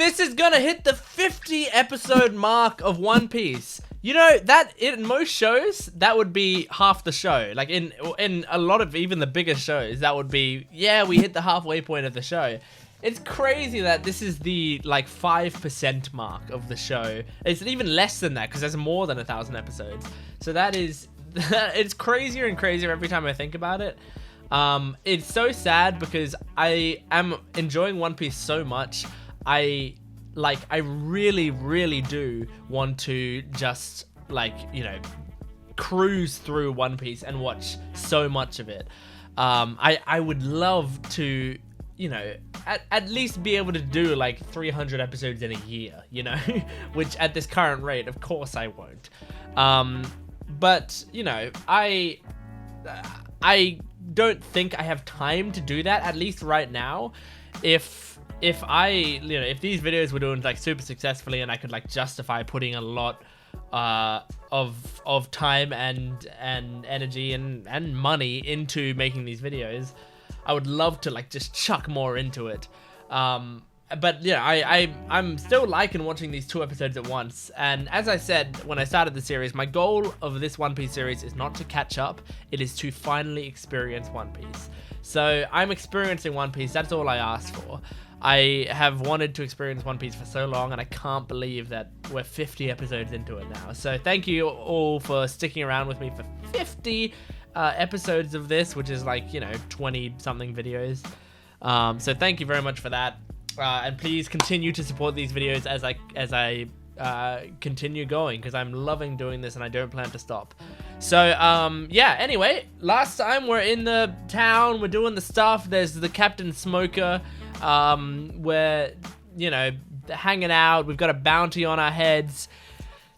This is gonna hit the 50 episode mark of One Piece. You know, that in most shows, that would be half the show. Like in a lot of even the biggest shows, that would be, yeah, we hit the halfway point of the show. It's crazy that this is the like 5% mark of the show. It's even less than that because there's more than 1,000 episodes. So that is, it's crazier and crazier every time I think about it. It's so sad because I am enjoying One Piece so much. I really do want to just like, you know, cruise through One Piece and watch so much of it. I would love to, you know, at least be able to do like 300 episodes in a year, you know, which at this current rate, of course I won't. But you know, I don't think I have time to do that, at least right now. If I, you know, if these videos were doing like super successfully and I could like justify putting a lot of time and energy and money into making these videos, I would love to like just chuck more into it. But yeah, I'm still liking watching these 2 episodes at once. And as I said when I started the series, my goal of this One Piece series is not to catch up, it is to finally experience One Piece. So I'm experiencing One Piece, that's all I asked for. I have wanted to experience One Piece for so long, and I can't believe that we're 50 episodes into it now. So thank you all for sticking around with me for 50 episodes of this, which is like, you know, 20 something videos. So thank you very much for that. And please continue to support these videos as I continue going, because I'm loving doing this and I don't plan to stop. So yeah, anyway, last time we're in the town, we're doing the stuff. There's the Captain Smoker. We're, you know, hanging out. We've got a bounty on our heads.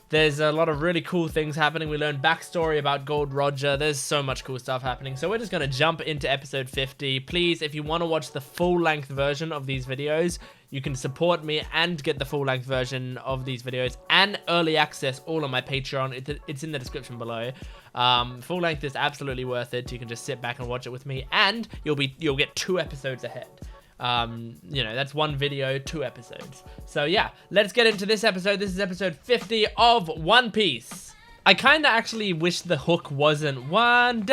There's a lot of really cool things happening. We learned backstory about Gold Roger. There's so much cool stuff happening. So we're just going to jump into episode 50. Please, if you want to watch the full-length version of these videos, you can support me and get the full-length version of these videos and early access all on my Patreon. It's in the description below. Full-length is absolutely worth it. You can just sit back and watch it with me, and you'll get 2 episodes ahead. You know, that's 1 video, 2 episodes. So yeah, let's get into this episode. This is episode 50 of One Piece. I kind of actually wish the hook wasn't Wonderland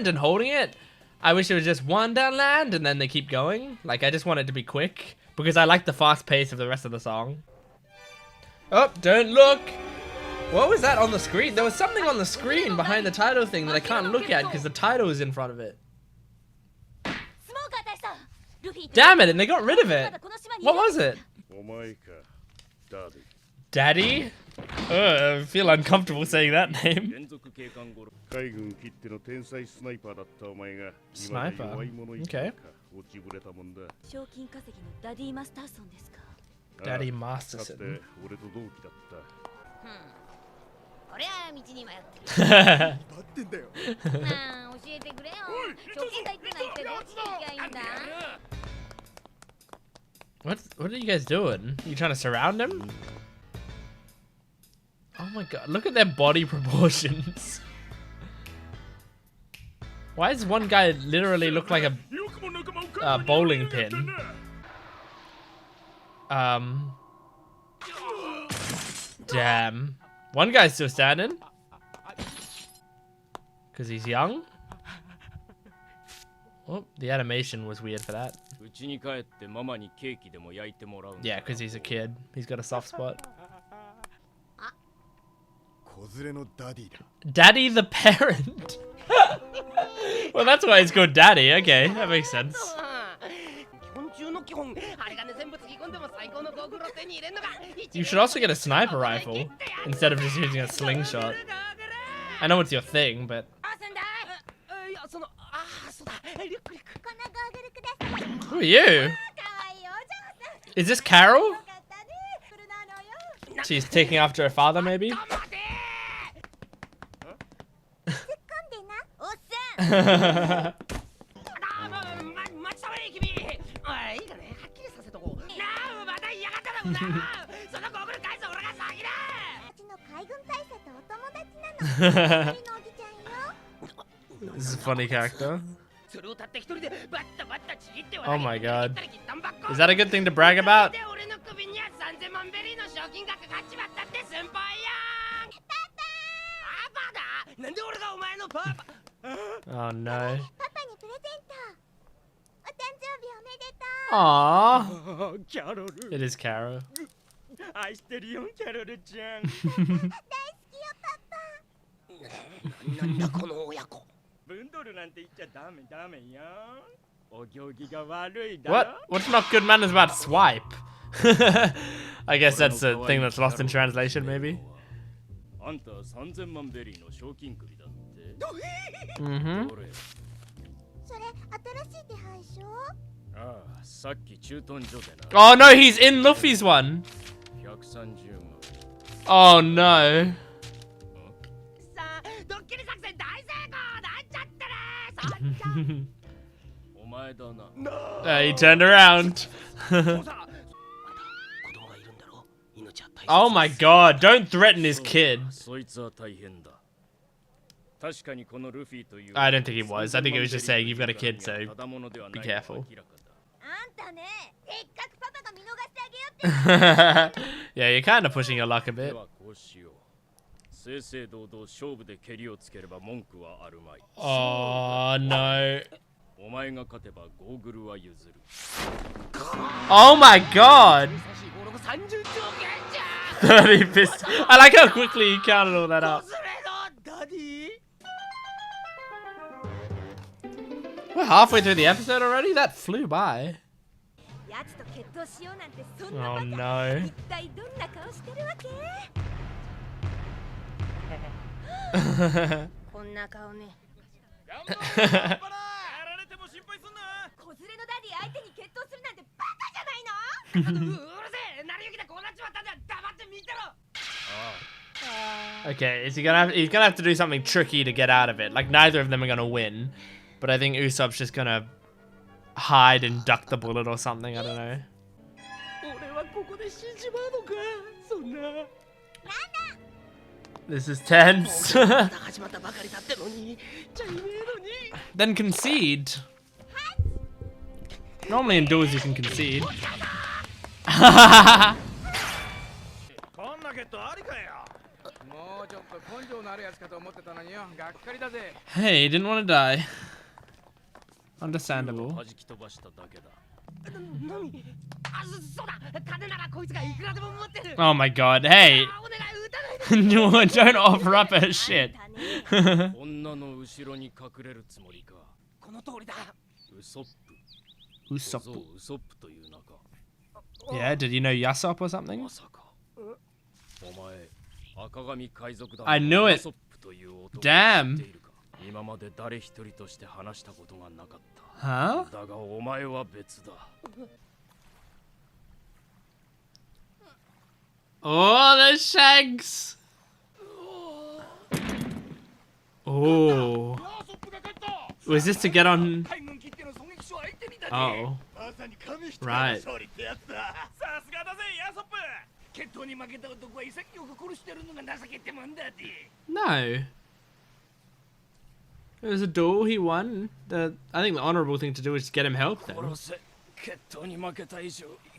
and holding it. I wish it was just Wonderland and then they keep going. Like, I just want it to be quick because I like the fast pace of the rest of the song. Oh, don't look. What was that on the screen? There was something on the screen behind the title thing that I can't look at because the title is in front of it. Damn it, and they got rid of it. What was it? Daddy? I feel uncomfortable saying that name. Sniper? Okay. Daddy Masterson. What are you guys doing? You trying to surround him? Oh my god, look at their body proportions. Why does one guy literally look like a bowling pin? Damn. One guy's still standing. Because he's young. Oh, the animation was weird for that. Yeah, because he's a kid. He's got a soft spot. Daddy the parent. Well, that's why it's called Daddy. Okay, that makes sense. You should also get a sniper rifle instead of just using a slingshot. I know it's your thing, but... Who are you? Is this Carol? She's taking after her father, maybe? This is a funny character. Oh my god. Is that a good thing to brag about? Oh no. Aww. It is Carol. What? What's not good manners about swipe? I guess that's a thing that's lost in translation, maybe. Mm-hmm. Oh no, he's in Luffy's one. Oh no. He turned around. Oh my god, don't threaten his kid. I don't think he was. I think he was just saying you've got a kid, so be careful. Yeah, you're kind of pushing your luck a bit. Oh no. Oh my god! 30 pistols. I like how quickly he counted all that up. We're halfway through the episode already? That flew by. Oh no. Okay, is he's gonna have to do something tricky to get out of it. Like neither of them are gonna win, but I think Usopp's just gonna hide and duck the bullet or something. I don't know. This is tense. Then concede. Normally in duels you can concede. Hey, didn't want to die. Understandable. Oh my god, hey! No, don't offer up her shit. Usopp. Yeah, did you know Yasopp or something? I knew it. Damn. Huh? Oh, the shanks. Oh. Was this to get on? Oh. Right. No. It was a duel, he won. I think the honorable thing to do is get him help then. Oh,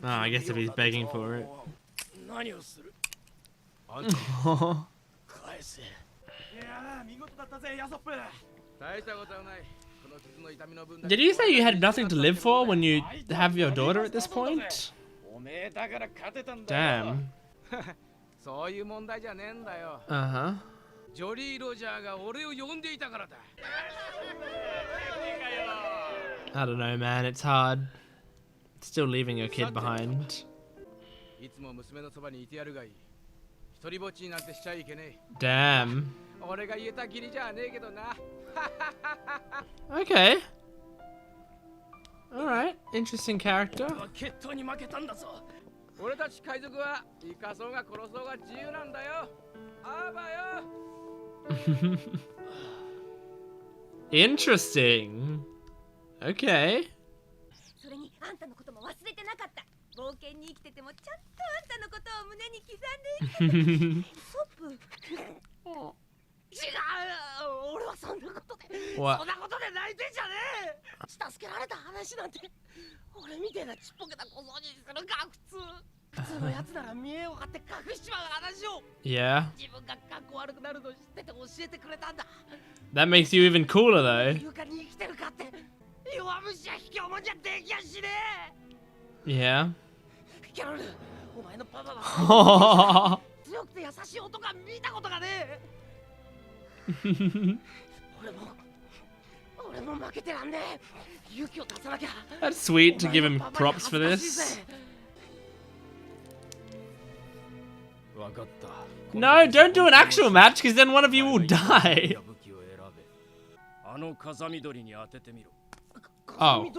I guess if he's begging for it. Did you say you had nothing to live for when you have your daughter at this point? Damn. Uh-huh. I don't know, man. It's hard. Still leaving your kid behind. Damn. Okay. Alright. Interesting character. Interesting. Okay. What? Yeah. That makes you even cooler though. Yeah. That's sweet to give him props for this. No, don't do an actual match because then one of you will die. Oh.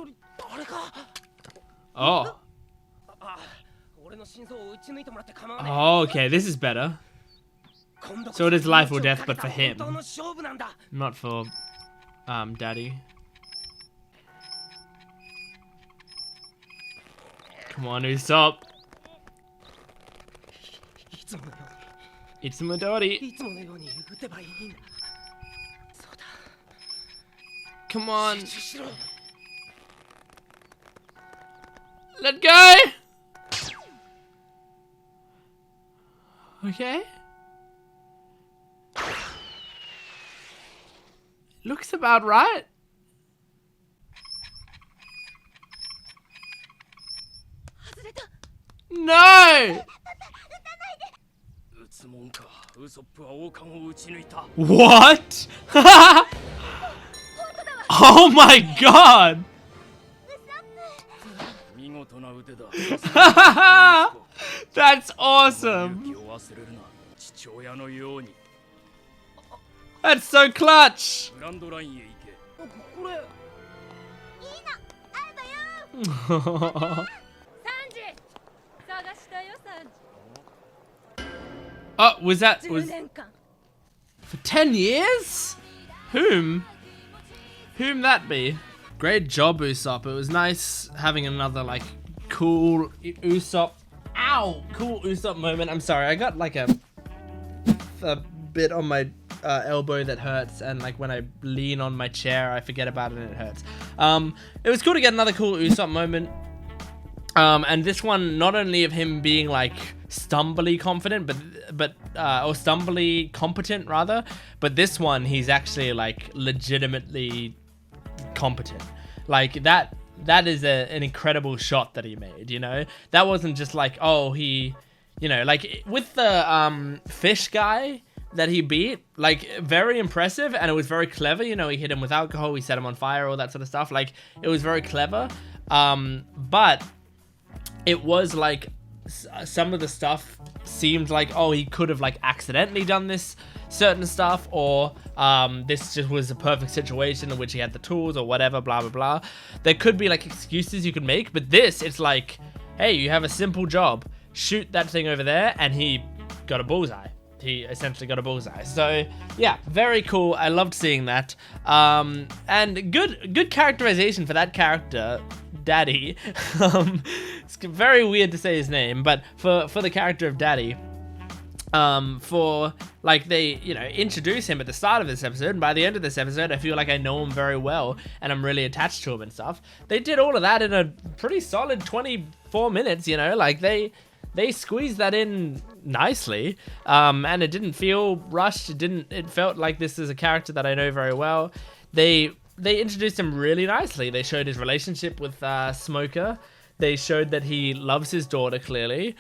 Oh. Oh, okay, this is better. So it is life or death, but for him. Not for, Daddy. Come on, Usopp. Itsumadori. Come on. Let go! Okay. Looks about right. No! What? Oh my god! That's awesome! That's so clutch! Oh, was for 10 years? Whom that be? Great job, Usopp. It was nice having another like cool Usopp. Ow! Cool Usopp moment. I'm sorry, I got like a bit on my elbow that hurts, and like when I lean on my chair, I forget about it and it hurts. It was cool to get another cool Usopp moment. And this one, not only of him being like stumbly confident, but or stumbly competent rather, but this one he's actually like legitimately competent. Like that is an incredible shot that he made, you know? That wasn't just like, oh, he, you know, like with the fish guy that he beat, like very impressive, and it was very clever, you know, he hit him with alcohol, he set him on fire, all that sort of stuff. Like it was very clever, but it was like some of the stuff seemed like, oh, he could have like accidentally done this certain stuff, or this just was a perfect situation in which he had the tools or whatever, blah blah blah. There could be like excuses you could make, but this, it's like, hey, you have a simple job, shoot that thing over there, and he got a bullseye. He essentially got a bullseye. So yeah, very cool. I loved seeing that. And good characterization for that character, Daddy. It's very weird to say his name, but for the character of Daddy, for like they, you know, introduce him at the start of this episode, and by the end of this episode I feel like I know him very well and I'm really attached to him and stuff. They did all of that in a pretty solid 24 minutes, you know, like they squeezed that in nicely, and it didn't feel rushed. It felt like this is a character that I know very well. They introduced him really nicely. They showed his relationship with Smoker. They showed that he loves his daughter, clearly.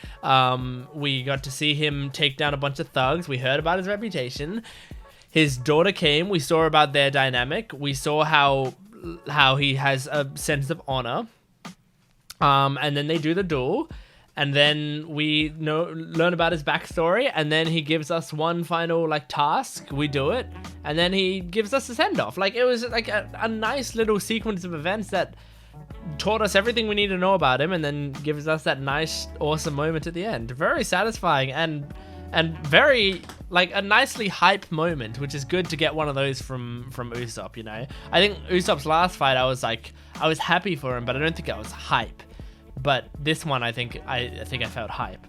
We got to see him take down a bunch of thugs. We heard about his reputation. His daughter came. We saw about their dynamic. We saw how he has a sense of honor. And then they do the duel. And then we learn about his backstory, and then he gives us one final like task. We do it, and then he gives us a send-off. Like it was like a nice little sequence of events that taught us everything we need to know about him, and then gives us that nice, awesome moment at the end. Very satisfying and very like a nicely hype moment, which is good to get one of those from Usopp. You know, I think Usopp's last fight, I was happy for him, but I don't think I was hype. But this one, I think I felt hype,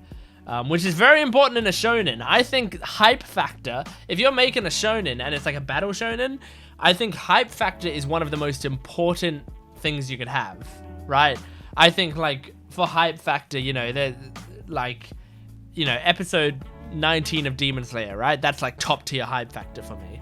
which is very important in a shonen. I think hype factor, if you're making a shonen and it's like a battle shonen, I think hype factor is one of the most important things you could have, right? I think like for hype factor, you know, they're like, you know, episode 19 of Demon Slayer, right? That's like top tier hype factor for me.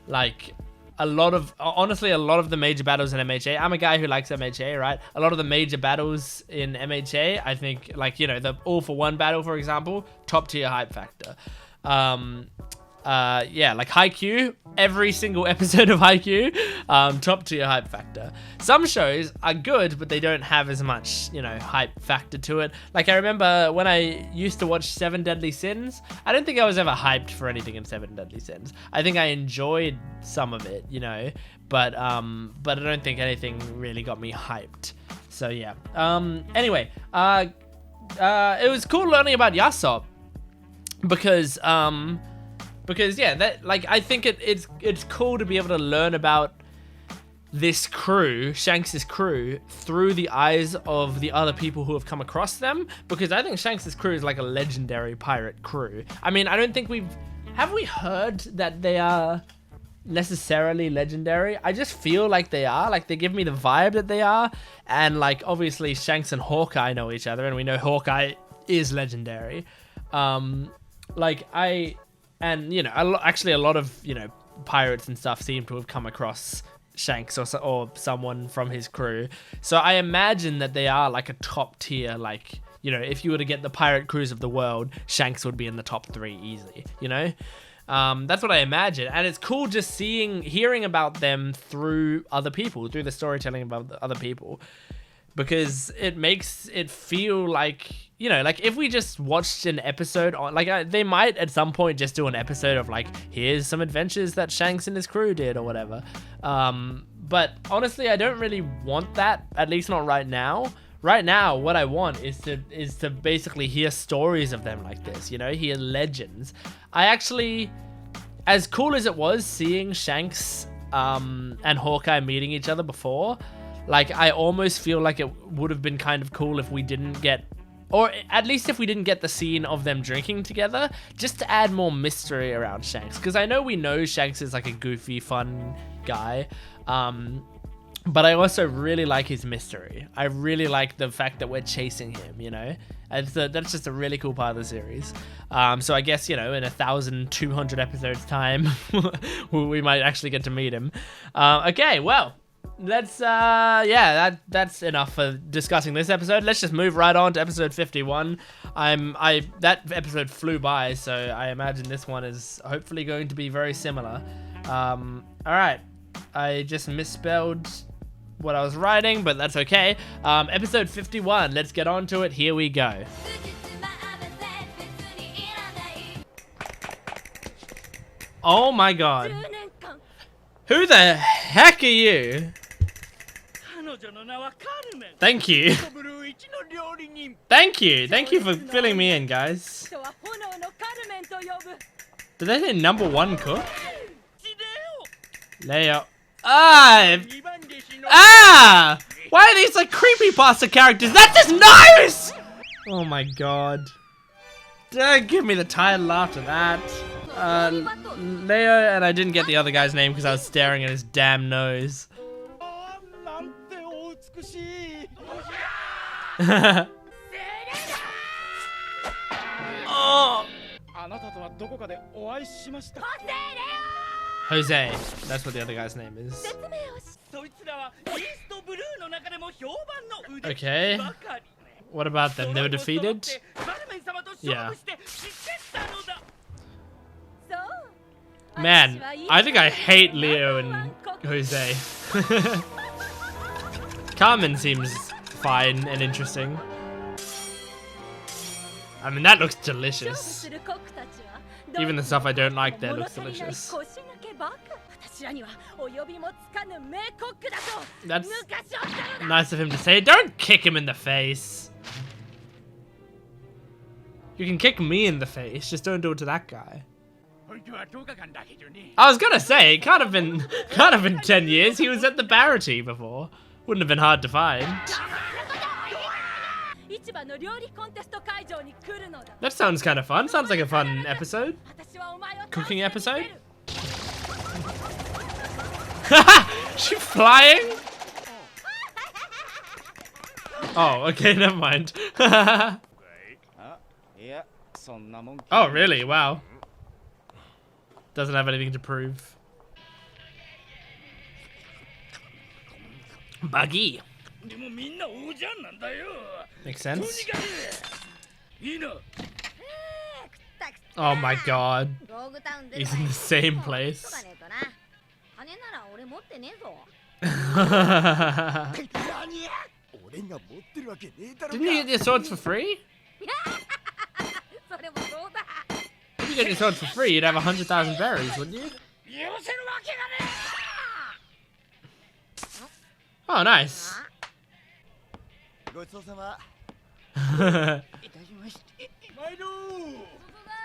Like honestly, a lot of the major battles in MHA, I'm a guy who likes MHA, right? A lot of the major battles in MHA, I think, like, you know, the All for One battle, for example, top tier hype factor. Yeah, like Haikyuu, every single episode of Haikyuu, top tier hype factor. Some shows are good, but they don't have as much, you know, hype factor to it. Like, I remember when I used to watch Seven Deadly Sins, I don't think I was ever hyped for anything in Seven Deadly Sins. I think I enjoyed some of it, you know, but I don't think anything really got me hyped. So yeah. Anyway, it was cool learning about Yasopp because yeah, that, like, I think it's cool to be able to learn about this crew, Shanks's crew, through the eyes of the other people who have come across them, because I think Shanks's crew is like a legendary pirate crew. I mean, I don't think have we heard that they are necessarily legendary? I just feel like they are. Like, they give me the vibe that they are, and like, obviously Shanks and Hawkeye know each other, and we know Hawkeye is legendary. And, you know, actually a lot of, you know, pirates and stuff seem to have come across Shanks or someone from his crew. So I imagine that they are like a top tier, like, you know, if you were to get the pirate crews of the world, Shanks would be in the top 3 easily, you know? That's what I imagine. And it's cool just hearing about them through other people, through the storytelling about other people. Because it makes it feel like, you know, like if we just watched an episode on, like, they might at some point just do an episode of like, here's some adventures that Shanks and his crew did or whatever. But honestly, I don't really want that, at least not right now. Right now, what I want is to basically hear stories of them like this, you know, hear legends. I actually, as cool as it was seeing Shanks and Hawkeye meeting each other before, like, I almost feel like it would have been kind of cool if we didn't get, or at least if we didn't get the scene of them drinking together, just to add more mystery around Shanks. Because I know Shanks is like a goofy, fun guy, but I also really like his mystery. I really like the fact that we're chasing him, you know? That's just a really cool part of the series. So I guess, you know, in 1,200 episodes time, we might actually get to meet him. Okay, well, that's that's enough for discussing this episode. Let's just move right on to episode 51. That episode flew by, so I imagine this one is hopefully going to be very similar. All right, I just misspelled what I was writing, but that's okay. Episode 51, let's get on to it. Here we go. Oh my god. Who the heck are you? Thank you. Thank you for filling me in, guys. Did they say #1 cook? Leo. Ah! Why are these like creepypasta characters? That's his nose! Oh my god. Don't give me the title after that. Leo, and I didn't get the other guy's name because I was staring at his damn nose. Oh. Jose, that's what the other guy's name is. Okay. What about them? They were defeated? Yeah. Man, I think I hate Leo and Jose. Carmen seems fine and interesting. I mean, that looks delicious. Even the stuff I don't like there looks delicious. That's nice of him to say. Don't kick him in the face. You can kick me in the face, just don't do it to that guy. I was gonna say, it can't have been 10 years. He was at the Barity before. Wouldn't have been hard to find. That sounds kind of fun. Sounds like a fun episode. Cooking episode. She flying? Oh, okay, never mind. Oh, really? Wow. Doesn't have anything to prove. Buggy. Makes sense. Oh my god. He's in the same place. Didn't you get your swords for free? If you get your swords for free, you'd have 100,000 berries, wouldn't you? Oh, nice.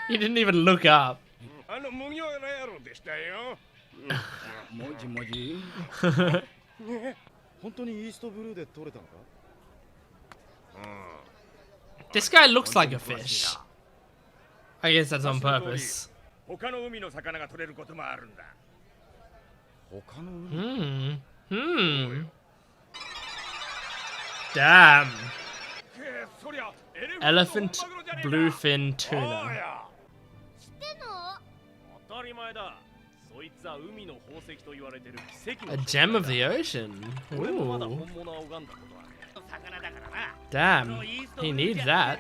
He didn't even look up. This guy looks like a fish. I guess that's on purpose. Damn. Elephant bluefin tuna. A gem of the ocean. Ooh. Damn, he needs that.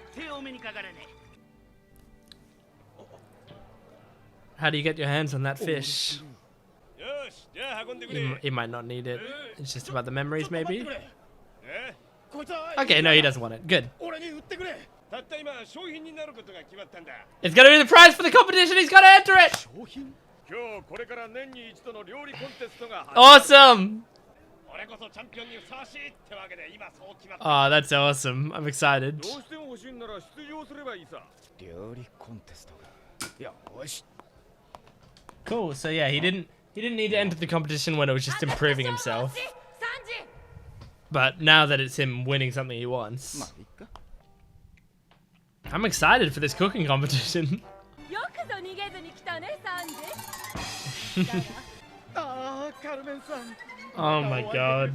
How do you get your hands on that fish? He might not need it. It's just about the memories, maybe? Okay, no, he doesn't want it. Good. It's gonna be the prize for the competition. He's gotta enter it. Awesome. Oh, that's awesome. I'm excited. Cool. So yeah, he didn't need to enter the competition when it was just improving himself. But now that it's him winning something he wants. I'm excited for this cooking competition. Oh my god.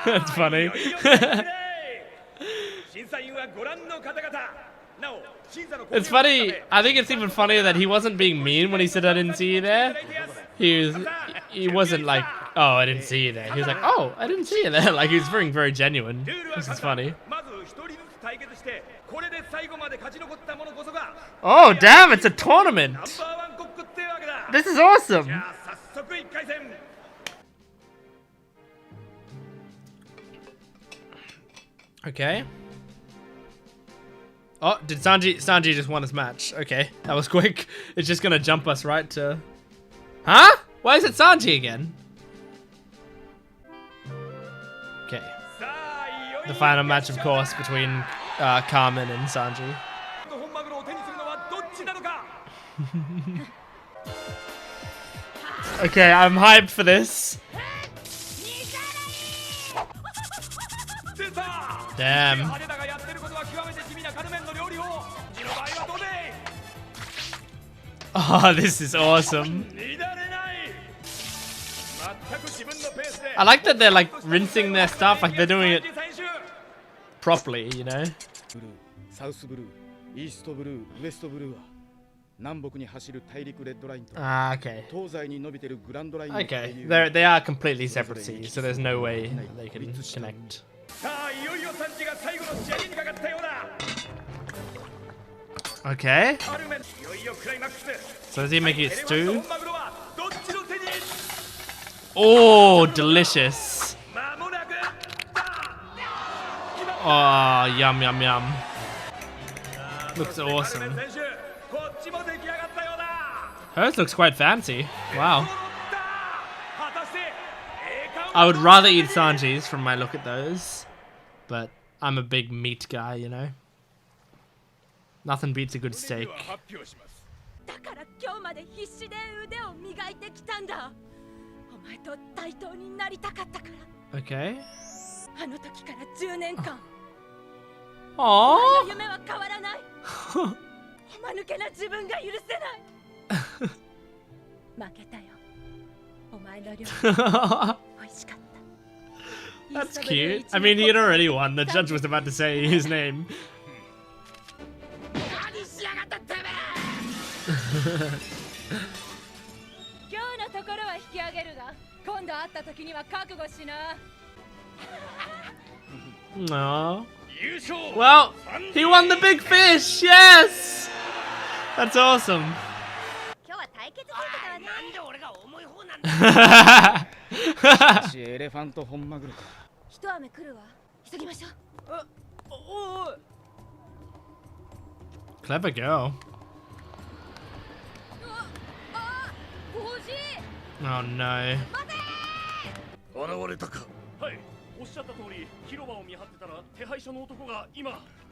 That's funny. It's funny. I think it's even funnier that he wasn't being mean when he said I didn't see you there. He wasn't like, oh, I didn't see you there. He was like, oh, I didn't see you there. Like, he was being very genuine. This is funny. Oh, damn, it's a tournament. This is awesome. Okay. Oh, did Sanji just won his match? Okay, that was quick. It's just gonna jump us right to... Huh? Why is it Sanji again? Okay. The final match, of course, between Carmen and Sanji. Okay, I'm hyped for this. Damn. Oh, this is awesome. I like that they're like rinsing their stuff, like they're doing it properly, you know? Ah, okay. Okay, they are completely separate seas, so there's no way they can connect. Okay. So is he making it stew? Oh, delicious. Oh, yum, yum, yum. Looks awesome. Hers looks quite fancy. Wow. I would rather eat Sanji's from my look at those. But I'm a big meat guy, you know? Nothing beats a good steak. Okay. Aww. That's cute. I mean, he had already won. The judge was about to say his name. No. Well, he won the big fish. Yes. That's awesome. Clever girl. Oh no.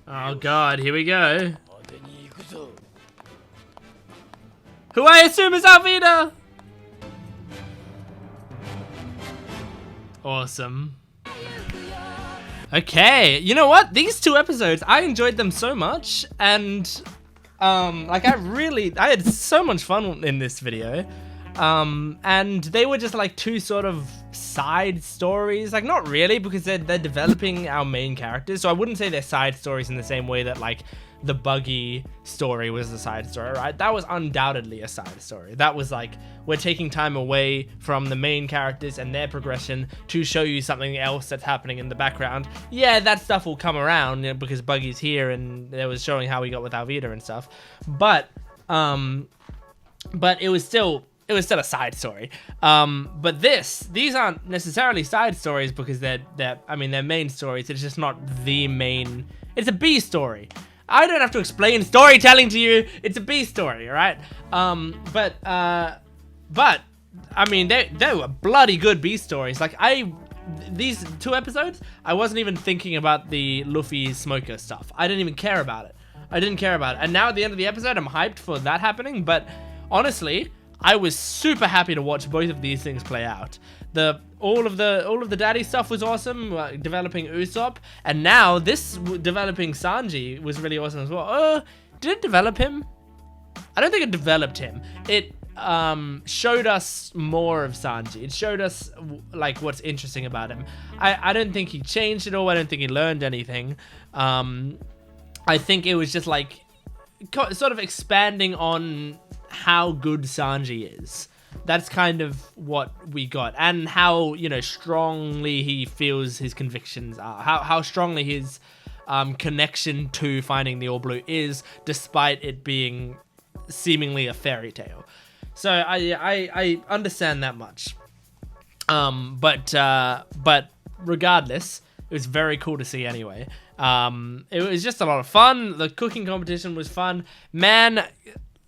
Oh god, here we go. Who I assume is Alvida. Awesome. Okay, you know what? These 2 episodes, I enjoyed them so much, and like I had so much fun in this video. And they were just like 2 sort of side stories, like not really, because they're developing our main characters, so I wouldn't say they're side stories in the same way that like the Buggy story was a side story, right? That was undoubtedly a side story. That was like, we're taking time away from the main characters and their progression to show you something else that's happening in the background. Yeah, that stuff will come around, you know, because Buggy's here and it was showing how he got with Alvida and stuff, but it was still a side story. But these aren't necessarily side stories because they're main stories. It's just not the main. It's a B story. I don't have to explain storytelling to you. It's a B story, right? But I mean, they were bloody good B stories. Like these 2 episodes, I wasn't even thinking about the Luffy smoker stuff. I didn't even care about it. And now at the end of the episode, I'm hyped for that happening. But honestly, I was super happy to watch both of these things play out. All of the daddy stuff was awesome, developing Usopp, and now this developing Sanji was really awesome as well. Did it develop him? I don't think it developed him. It showed us more of Sanji. It showed us like what's interesting about him. I don't think he changed at all. I don't think he learned anything. I think it was just like sort of expanding on how good Sanji is. That's kind of what we got, and how, you know, strongly he feels his convictions are, how strongly his connection to finding the All Blue is, despite it being seemingly a fairy tale. So I understand that much. But regardless, it was very cool to see anyway. It was just a lot of fun. The cooking competition was fun, man.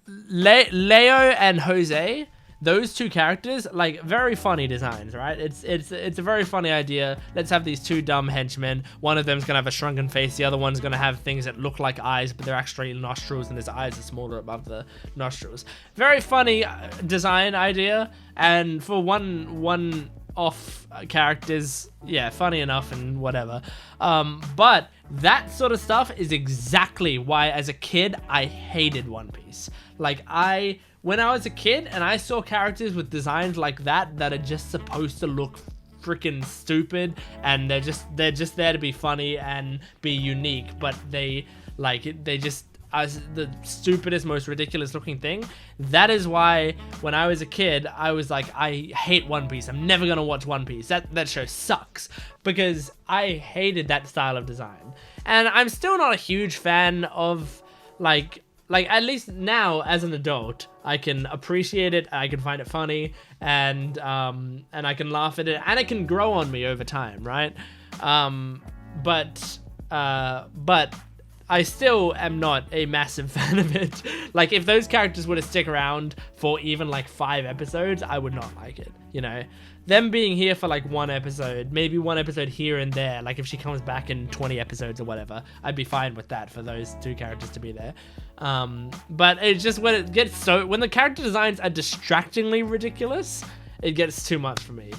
Leo and Jose, those 2 characters, like, very funny designs, right? It's a very funny idea. Let's have these 2 dumb henchmen. One of them's gonna have a shrunken face. The other one's gonna have things that look like eyes, but they're actually nostrils, and his eyes are smaller above the nostrils. Very funny design idea, and for one off characters, yeah, funny enough and whatever. But that sort of stuff is exactly why, as a kid, I hated One Piece. Like, when I was a kid and I saw characters with designs like that are just supposed to look freaking stupid, and they're just there to be funny and be unique, but they just as the stupidest, most ridiculous looking thing. That is why when I was a kid, I was like, I hate One Piece. I'm never gonna watch One Piece. That show sucks, because I hated that style of design. And I'm still not a huge fan of like at least now as an adult, I can appreciate it, I can find it funny, and I can laugh at it, and it can grow on me over time, right? But I still am not a massive fan of it. Like, if those characters were to stick around for even like 5 episodes, I would not like it, you know? Them being here for like 1 episode, maybe 1 episode here and there, like if she comes back in 20 episodes or whatever, I'd be fine with that for those 2 characters to be there. But it's just when it gets when the character designs are distractingly ridiculous, it gets too much for me.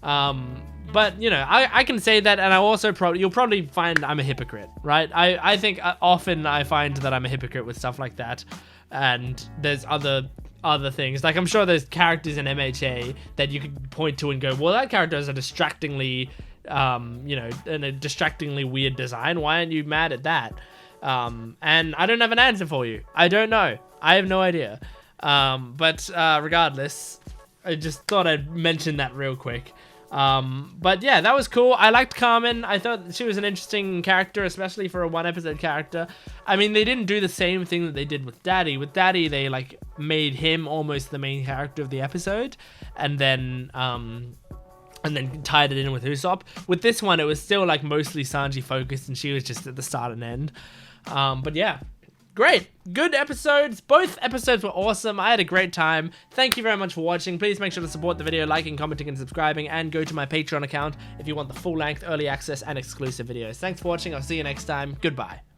But you know, I can say that, and I also you'll probably find I'm a hypocrite, right? I think often I find that I'm a hypocrite with stuff like that, and there's other things. Like I'm sure there's characters in MHA that you could point to and go, well, that character has a distractingly, you know, and a distractingly weird design. Why aren't you mad at that? And I don't have an answer for you. I don't know. I have no idea. But regardless, I just thought I'd mention that real quick. But yeah, that was cool. I liked Carmen. I thought she was an interesting character, especially for a 1-episode character. I mean, they didn't do the same thing that they did with Daddy. With Daddy, they like made him almost the main character of the episode, and then tied it in with Usopp. With this one, it was still like mostly Sanji focused, and she was just at the start and end. But yeah. Great. Good episodes. Both episodes were awesome. I had a great time. Thank you very much for watching. Please make sure to support the video, liking, commenting, and subscribing, and go to my Patreon account if you want the full-length, early access, and exclusive videos. Thanks for watching. I'll see you next time. Goodbye.